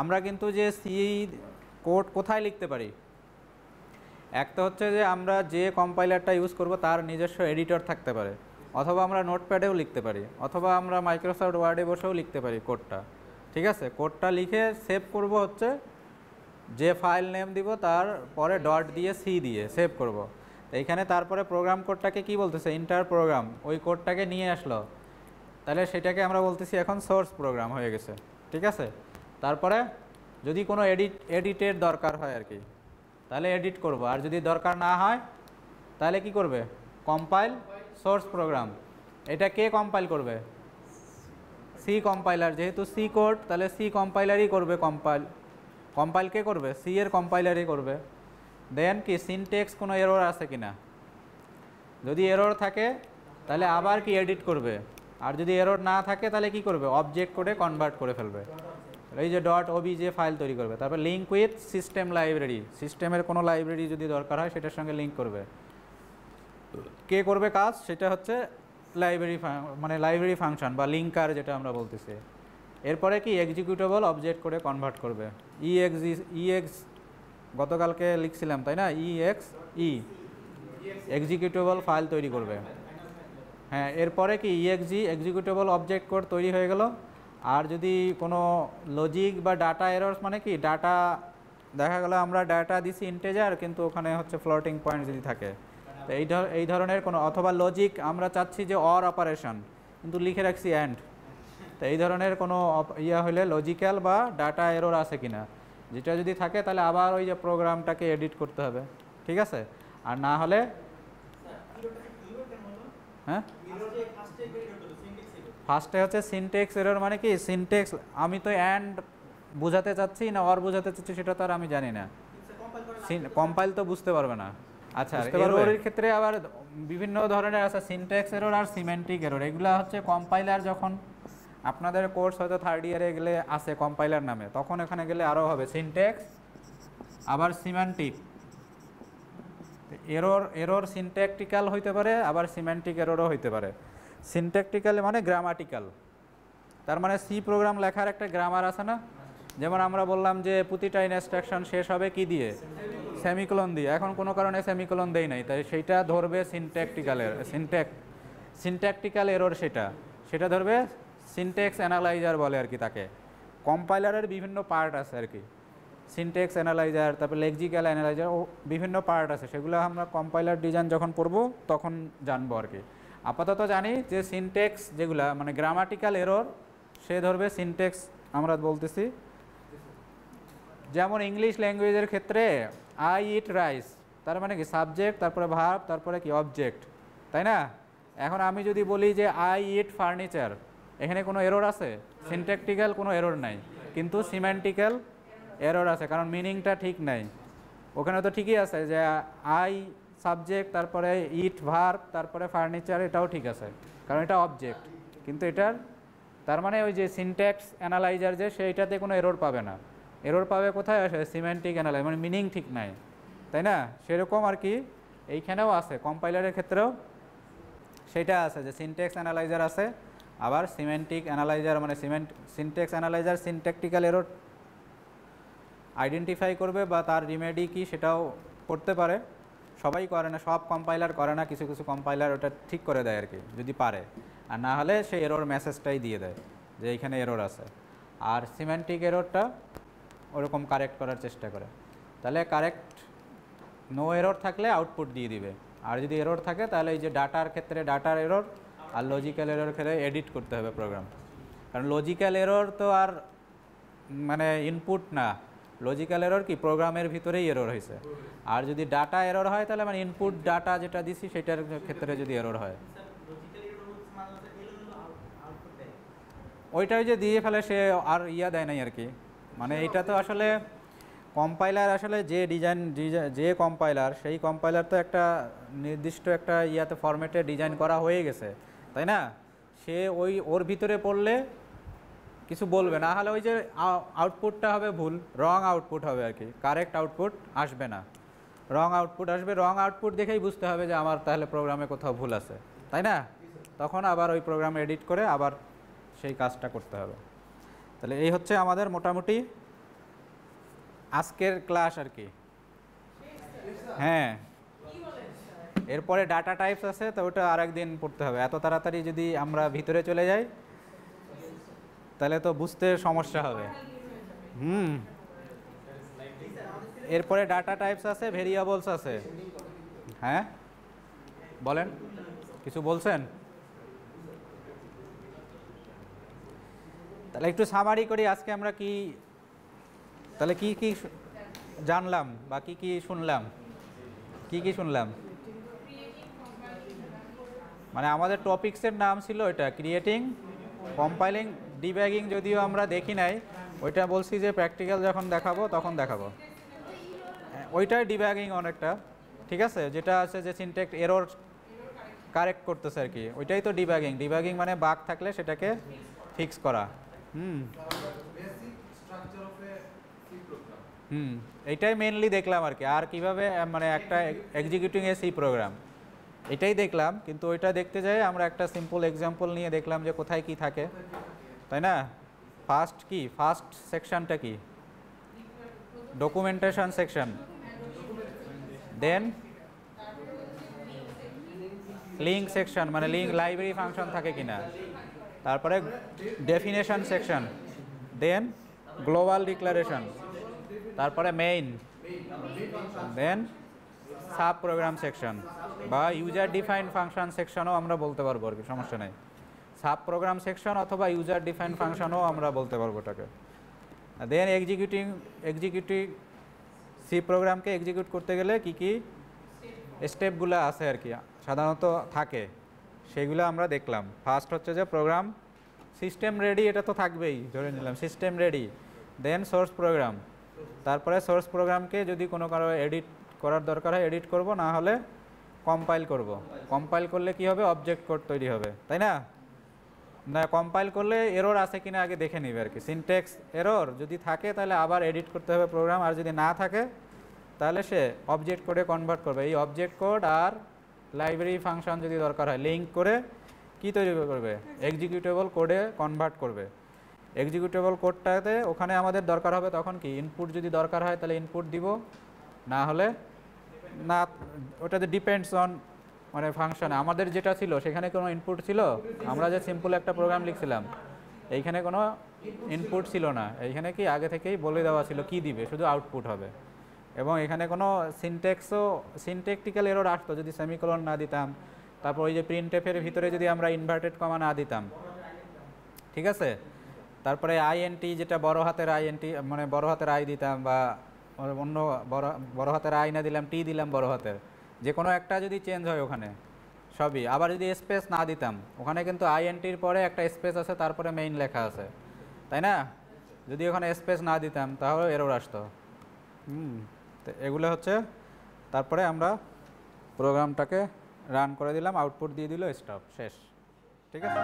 আমরা কিন্তু যে সি কোড কোথায় লিখতে পারি, একটা হচ্ছে যে আমরা যে কম্পাইলারটা ইউজ করব তার নিজস্ব এডিটর থাকতে পারে, অথবা আমরা নোটপ্যাডেও লিখতে পারি, অথবা আমরা মাইক্রোসফট ওয়ার্ডে বসেও লিখতে পারি কোডটা। ঠিক আছে, কোডটা লিখে সেভ করব হচ্ছে যে ফাইল নেম দিব তার পরে ডট দিয়ে সি দিয়ে সেভ করব। এইখানে তারপরে প্রোগ্রাম কোডটাকে কি বলতেছে, ইন্টার প্রোগ্রাম, ওই কোডটাকে নিয়ে আসলো, তাহলে সেটাকে আমরা বলতেছি এখন সোর্স প্রোগ্রাম হয়ে গেছে। ঠিক আছে, তারপরে যদি কোনো এডিটের দরকার হয় আর কি, তাহলে এডিট করব, আর যদি দরকার না হয় তাহলে কি করবে, কম্পাইল সোর্স প্রোগ্রাম। এটা কে কম্পাইল করবে, সি কম্পাইলার, যেহেতু সি কোড তাহলে সি কম্পাইলারই করবে কম্পাইল কে করবে, সি এর কম্পাইলারই করবে। দেন কি সিনটেক্স কোনো এরর আছে কিনা, যদি এরর থাকে তাহলে আবার কি এডিট করবে, আর যদি এরর না থাকে তাহলে কি করবে, অবজেক্ট কোডে কনভার্ট করে ফেলবে, এই যে ডট ওবিজে ফাইল তৈরি করবে। তারপর লিঙ্ক উইথ সিস্টেম লাইব্রেরি, সিস্টেমের কোনো লাইব্রেরি যদি দরকার হয় সেটার সঙ্গে লিঙ্ক করবে। কে করবে কাজ, সেটা হচ্ছে লাইব্রেরি, মানে লাইব্রেরি ফাংশন বা লিঙ্কার যেটা আমরা বলতেছি। এরপরে কি এক্সিকিউটেবল অবজেক্ট করে কনভার্ট করবে, ইএক্স গতকালকে লিখছিলাম তাই না, এক্সিকিউটেবল ফাইল তৈরি করবে। হ্যাঁ, এরপরে কি এক্সিকিউটেবল অবজেক্ট কোড তৈরি হয়ে গেল। আর যদি কোনো লজিক বা ডাটা এরর্স, মানে কি ডাটা দেখা গেল আমরা ডাটা দিছি ইন্টেজার কিন্তু ওখানে হচ্ছে ফ্লোটিং পয়েন্ট যদি থাকে, তো এই ধরনের কোনো, অথবা লজিক আমরা চাচ্ছি যে অর অপারেশন কিন্তু লিখে রাখছি অ্যান্ড, তো এই ধরনের কোনো ইয়া হলে লজিক্যাল বা ডাটা এরর আছে কিনা, যেটা যদি থাকে তাহলে আবার ওই যে প্রোগ্রামটাকে এডিট করতে হবে। ঠিক আছে, আর না হলে হ্যাঁ ফার্স্টে হচ্ছে সিনটেক্স এরর, মানে কি সিনটেক্স আমি তো অ্যান্ড বোঝাতে চাচ্ছি না অর বোঝাতে চাচ্ছি সেটা তো আর আমি জানি না, কম্পাইল তো বুঝতে পারবে না। আচ্ছা, এররের ক্ষেত্রে আবার বিভিন্ন ধরনের আছে, সিনট্যাক্স এরর আর সিমেন্টিক এরর, এগুলা হচ্ছে কম্পাইলার, যখন আপনাদের কোর্স হয়তো থার্ড ইয়ারে গেলে আছে কম্পাইলার নামে, তখন এখানে গেলে আরও হবে সিনট্যাক্স আবার সিমেন্টিক এরর সিনট্যাকটিক্যাল হইতে পারে, আবার সিমেন্টিক এররও হইতে পারে। সিনট্যাকটিক্যাল মানে গ্রামাটিক্যাল, তার মানে সি প্রোগ্রাম লেখার একটা গ্রামার আছে না, যেমন আমরা বললাম যে প্রতিটা ইনস্ট্রাকশন শেষ হবে কি দিয়ে, সেমিকোলন দিয়ে, এখন কোনো কারণে সেমিকোলন দেই নাই, তাই সেইটা ধরবে সিনট্যাকটিক্যাল এরর, সেটা ধরবে সিনট্যাক্স অ্যানালাইজার বলে আর কি তাকে। কম্পাইলারের বিভিন্ন পার্ট আছে আর কি, সিনট্যাক্স অ্যানালাইজার, তারপর লেক্সিক্যাল অ্যানালাইজার, ও বিভিন্ন পার্ট আছে, সেগুলো আমরা কম্পাইলার ডিজাইন যখন পড়ব তখন জানবো আর কি। আপাতত জানি যে সিনট্যাক্স যেগুলা মানে গ্রামাটিক্যাল এরর সে ধরবে সিনট্যাক্স, আমরা বলতেছি যেমন ইংলিশ ল্যাঙ্গুয়েজের ক্ষেত্রে আই ইট রাইস, তার মানে কি সাবজেক্ট, তারপরে ভার্ব, তারপরে কি অবজেক্ট, তাই না? এখন আমি যদি বলি যে আই ইট ফার্নিচার, এখানে কোনো এরর আছে? সিনট্যাকটিক্যাল কোনো এরর নাই, কিন্তু সিমেন্টিক্যাল এরর আছে, কারণ মিনিংটা ঠিক নাই। ওখানে তো ঠিকই আছে যে আই সাবজেক্ট, তারপরে ইট ভার্ব, তারপরে ফার্নিচার, এটাও ঠিক আছে কারণ এটা অবজেক্ট, কিন্তু এটার তার মানে ওই যে সিনট্যাক্স অ্যানালাইজার যে সেইটাতে কোনো এরর পাবে না, এরর পাবে কোথায় আসে, সিমেন্টিক অ্যানালাইজ, মানে মিনিং ঠিক নাই, তাই না? সেরকম আর কি এইখানেও আছে, কম্পাইলারের ক্ষেত্রেও সেটা আছে যে সিনট্যাক্স অ্যানালাইজার আছে, আবার সিমেন্টিক অ্যানালাইজার, মানে syntax analyser syntactical error identify করবে বা তার রিমেডি কি সেটাও করতে পারে। সবাই করে না, সব কম্পাইলার করে না, কিছু কিছু কম্পাইলার ওটা ঠিক করে দেয় আর কি, যদি পারে। আর না হলে সে এরর মেসেজটাই দিয়ে দেয় যে এইখানে এরর আছে। আর সিমেন্টিক এররটা ওরকম কারেক্ট করার চেষ্টা করে। তাহলে কারেক্ট নো এরর থাকলে আউটপুট দিয়ে দিবে, আর যদি এরর থাকে তাহলে এই যে ডাটার ক্ষেত্রে ডাটার এরর, আর লজিক্যাল এরর ক্ষেত্রে এডিট করতে হবে প্রোগ্রাম। কারণ লজিক্যাল এরর তো আর মানে ইনপুট না, লজিক্যাল এরর কি প্রোগ্রামের ভিতরেই এরর হয়েছে। আর যদি ডাটা এরর হয় তাহলে মানে ইনপুট ডাটা যেটা দিছি সেটার ক্ষেত্রে যদি এরর হয়, ওইটাই যে দিয়ে ফেলে সে আর দেয় নাই আর কি। মানে এইটা তো আসলে কম্পাইলার, আসলে যে যে কম্পাইলার, সেই কম্পাইলার তো একটা নির্দিষ্ট একটা ফরম্যাটে ডিজাইন করা হয়ে গেছে, তাই না? সে ওর ভিতরে পড়লে কিছু বলবে না, হলে ওই যে আউটপুটটা হবে ভুল, রং আউটপুট হবে আর কি, কারেক্ট আউটপুট আসবে না, রং আউটপুট আসবে। রং আউটপুট দেখেই বুঝতে হবে যে আমার তাহলে প্রোগ্রামে কোথাও ভুল আছে, তাই না? তখন আবার ওই প্রোগ্রাম এডিট করে আবার সেই কাজটা করতে হবে। তাহলে এই হচ্ছে আমাদের মোটামুটি আজকের ক্লাস আর কি। হ্যাঁ, এরপরে ডাটা টাইপস আছে, তো ওটা আরেকদিন পড়তে হবে। এত তাড়াতাড়ি যদি আমরা ভিতরে চলে যাই তাহলে তো বুঝতে সমস্যা হবে। এরপরে ডাটা টাইপস আছে, ভেরিয়েবলস আছে। হ্যাঁ বলেন, কিছু বলছেন? তাহলে একটু সামারি করি আজকে আমরা কি, তাহলে কি কি জানলাম বা কি কি শুনলাম, কি শুনলাম? মানে আমাদের টপিক্সের নাম ছিল এটা ক্রিয়েটিং, কম্পাইলিং, ডিব্যাগিং। যদিও আমরা দেখি নাই, ওইটা বলছি যে প্র্যাকটিক্যাল যখন দেখাবো তখন দেখাবো। ওইটাই ডিব্যাগিং অনেকটা, ঠিক আছে? যেটা আছে যে সিনট্যাক্স এরর কারেক্ট করতেছে আর কি, ওইটাই তো ডিব্যাগিং। ডিব্যাগিং মানে বাগ থাকলে সেটাকে ফিক্স করা। এইটাই মেনলি দেখলাম আর কি। আর কিভাবে মানে একটা এক্সিকিউটিং এ সি প্রোগ্রাম, এটাই দেখলাম। কিন্তু ওইটা দেখতে যাই আমরা একটা সিম্পল এক্সাম্পল নিয়ে দেখলাম যে কোথায় কি থাকে, তাই না? ফার্স্ট সেকশনটা কি? Documentation section. Then link section, মানে লিঙ্ক লাইব্রেরি ফাংশন থাকে কিনা। তারপরে definition section, then global declaration, তারপরে main, then sub program section বা ইউজার ডিফাইন্ড ফাংশন সেকশনও আমরা বলতে পারবো আর কি, সমস্যা নেই। সাব প্রোগ্রাম সেকশন অথবা ইউজার ডিফাইন্ড ফাংশনও আমরা বলতে পারবো ওটাকে। দেন এক্সিকিউটিভ সি প্রোগ্রামকে এক্সিকিউট করতে গেলে কি কি স্টেপগুলো আছে আর কি, সাধারণত থাকে, সেগুলো আমরা দেখলাম। ফার্স্ট হচ্ছে যে প্রোগ্রাম সিস্টেম রেডি, এটা তো থাকবেই, ধরে নিলাম সিস্টেম রেডি। দেন সোর্স প্রোগ্রাম, তারপরে সোর্স প্রোগ্রামকে যদি কোনো কারো এডিট করার দরকার হয় এডিট করব, না হলে কম্পাইল করব। কম্পাইল করলে কি হবে? অবজেক্ট কোড তৈরি হবে, তাই না? না কম্পাইল করলে এরর আছে কিনা আগে দেখে নিবে আর কি। সিনট্যাক্স এরর যদি থাকে তাহলে আবার এডিট করতে হবে প্রোগ্রাম, আর যদি না থাকে তাহলে সে অবজেক্ট কোডে কনভার্ট করবে। এই অবজেক্ট কোড আর লাইব্রেরি ফাংশন যদি দরকার হয় লিঙ্ক করে কি তৈরি করবে? এক্সিকিউটেবল কোডে কনভার্ট করবে। এক্সিকিউটেবল কোডটাতে ওখানে আমাদের দরকার হবে তখন কি, ইনপুট যদি দরকার হয় তাহলে ইনপুট দিব, না হলে না। ওটাতে ডিপেন্ডস অন মানে ফাংশনে। আমাদের যেটা ছিল সেখানে কোনো ইনপুট ছিল, আমরা যে সিম্পল একটা প্রোগ্রাম লিখছিলাম এইখানে কোনো ইনপুট ছিল না। এইখানে কি আগে থেকেই বলে দেওয়া ছিল কি দিবে, শুধু আউটপুট হবে। এবং এখানে কোনো সিনট্যাকটিক্যাল এরর আসতো যদি সেমিকোলন না দিতাম, তারপর ওই যে প্রিন্টএফের ভিতরে যদি আমরা ইনভার্টেড কমা না দিতাম, ঠিক আছে? তারপরে আইএনটি, যেটা বড় হাতের আইএনটি মানে বড় হাতের আই দিতাম, বা অন্য বড় হাতের আই না দিলাম, টি দিলাম বড় হাতের, যে কোনো একটা যদি চেঞ্জ হয় ওখানে সবই। আবার যদি স্পেস না দিতাম, ওখানে কিন্তু আইএনটির পরে একটা স্পেস আছে, তারপরে মেইন লেখা আছে, তাই না? যদি ওখানে স্পেস না দিতাম তাহলে এরর আসতো। তো এগুলো হচ্ছে, তারপরে আমরা প্রোগ্রামটাকে রান করে দিলাম, আউটপুট দিয়ে দিল, স্টপ, শেষ, ঠিক আছে?